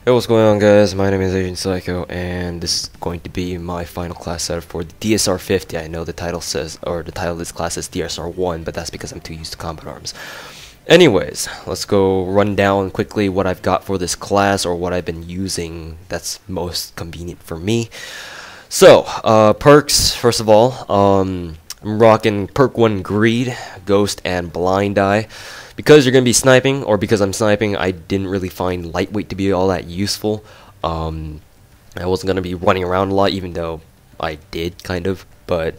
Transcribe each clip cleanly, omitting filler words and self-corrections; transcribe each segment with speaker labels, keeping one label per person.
Speaker 1: Hey, what's going on, guys? My name is Agent Psycho, and this is going to be my final class setup for the DSR-50. I know the title says, or the title of this class is DSR-1, but that's because I'm too used to combat arms. Anyways, let's go run down quickly what I've got for this class, or what I've been using that's most convenient for me. So, perks, first of all, I'm rocking Perk 1 Greed, Ghost, and Blind Eye. Because you're going to be sniping, or because I'm sniping, I didn't really find Lightweight to be all that useful. I wasn't going to be running around a lot, even though I did, kind of, but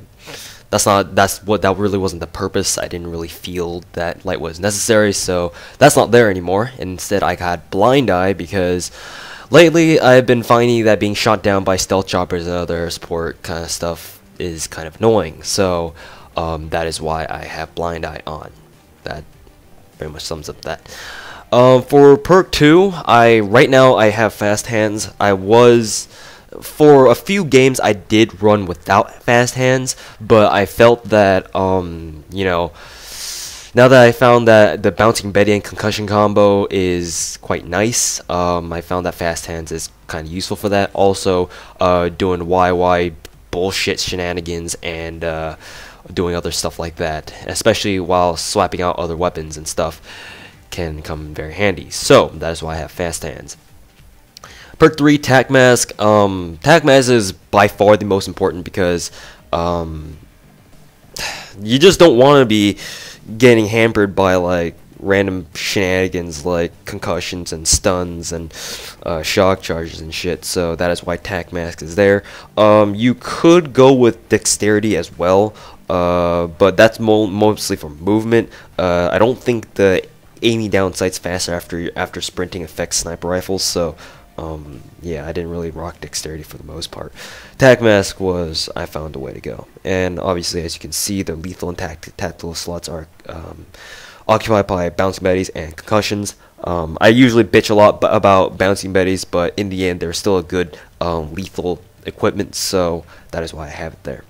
Speaker 1: that really wasn't the purpose. I didn't really feel that Light was necessary, so that's not there anymore. Instead, I got Blind Eye, because lately I've been finding that being shot down by stealth choppers and other support kind of stuff is kind of annoying, so that is why I have Blind Eye on. That pretty much sums up that. For perk 2, right now I have fast hands. For a few games I did run without fast hands, but I felt that now that I found that the bouncing Betty and concussion combo is quite nice, I found that fast hands is kind of useful for that. Also, doing YY bullshit shenanigans and doing other stuff like that, especially while swapping out other weapons and stuff, can come in very handy. So that is why I have fast hands. Perk 3, Tac Mask. Tac Mask is by far the most important, because you just don't want to be getting hampered by like random shenanigans like concussions and stuns and shock charges and shit. So that is why Tac Mask is there. You could go with Dexterity as well, but that's mostly for movement. I don't think the aiming down sights faster after sprinting affects sniper rifles, so yeah, I didn't really rock Dexterity for the most part. Tac Mask I found a way to go. And obviously, as you can see, the lethal and tactical slots are occupied by bouncing betties and concussions. I usually bitch a lot about bouncing betties, but in the end, they're still a good lethal equipment, so that is why I have it there.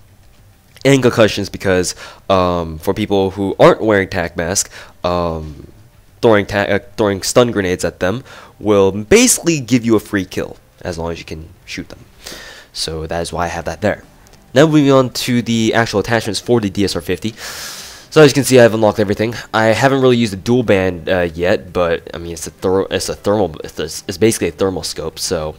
Speaker 1: And concussions, because for people who aren't wearing Tac Mask, throwing stun grenades at them will basically give you a free kill as long as you can shoot them. So that is why I have that there. Now moving on to the actual attachments for the DSR-50. So as you can see, I've unlocked everything. I haven't really used the dual band yet, but I mean it's basically a thermal scope. So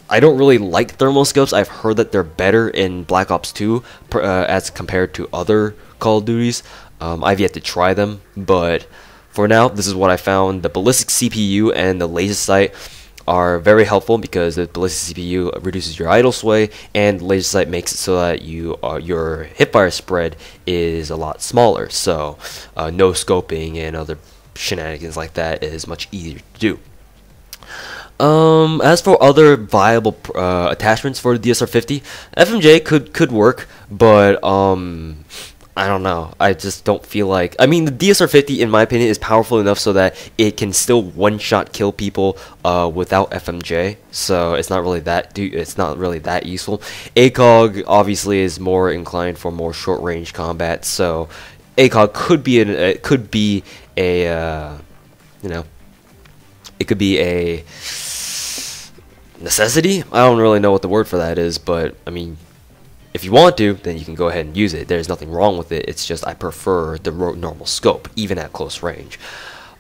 Speaker 1: I don't really like thermal scopes. I've heard that they're better in Black Ops 2 as compared to other Call of Duties. I've yet to try them, but for now, this is what I found. The Ballistics CPU and the laser sight are very helpful, because the Ballistics CPU reduces your idle sway, and the laser sight makes it so that your hipfire spread is a lot smaller. So no scoping and other shenanigans like that is much easier to do. As for other viable attachments for the DSR-50, FMJ could work, but I don't know. I just don't feel like. I mean, the DSR-50, in my opinion, is powerful enough so that it can still one-shot kill people without FMJ. So it's not really that. It's not really that useful. ACOG obviously is more inclined for more short-range combat. So ACOG could be it could be a necessity. I don't really know what the word for that is, but I mean, if you want to, then you can go ahead and use it. There's nothing wrong with it. It's just I prefer the normal scope, even at close range.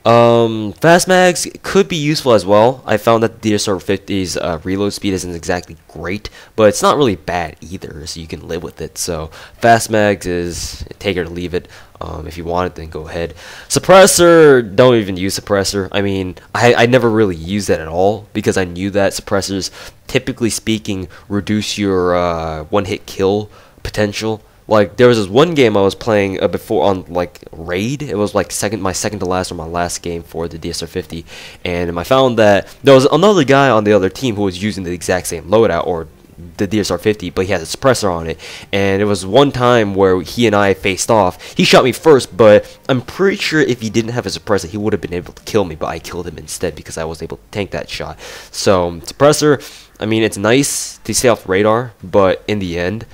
Speaker 1: Fast mags could be useful as well. I found that the DSR-50's reload speed isn't exactly great, but it's not really bad either, so you can live with it. So fast mags is take it or leave it. If you want it, then go ahead. Suppressor, don't even use suppressor. I mean, I never really used that at all, because I knew that suppressors, typically speaking, reduce your one-hit kill potential. Like, there was this one game I was playing before on, like, Raid. It was, like, my second to last or my last game for the DSR-50. And I found that there was another guy on the other team who was using the exact same loadout, or the DSR-50, but he has a suppressor on it. And it was one time where he and I faced off. He shot me first, but I'm pretty sure if he didn't have a suppressor, he would have been able to kill me, but I killed him instead because I was able to tank that shot. So, suppressor, I mean, it's nice to stay off radar, but in the end,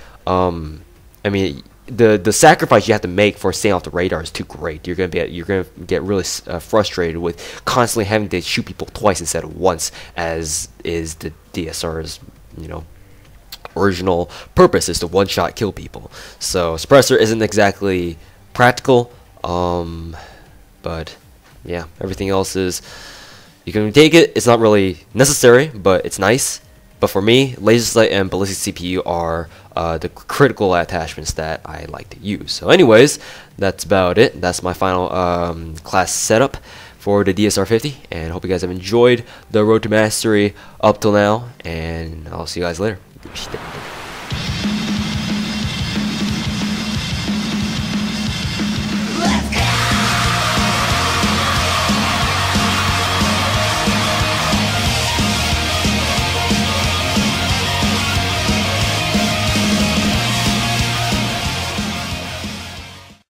Speaker 1: I mean, the sacrifice you have to make for staying off the radar is too great. You're gonna get really frustrated with constantly having to shoot people twice instead of once, as is the DSR's, you know, original purpose, is to one-shot kill people. So Suppressor isn't exactly practical, but yeah, everything else is, you can take it. It's not really necessary, but it's nice. But for me, Laser Sight and Ballistic CPU are the critical attachments that I like to use. So anyways, that's about it. That's my final class setup for the DSR-50, and hope you guys have enjoyed the Road to Mastery up till now, and I'll see you guys later.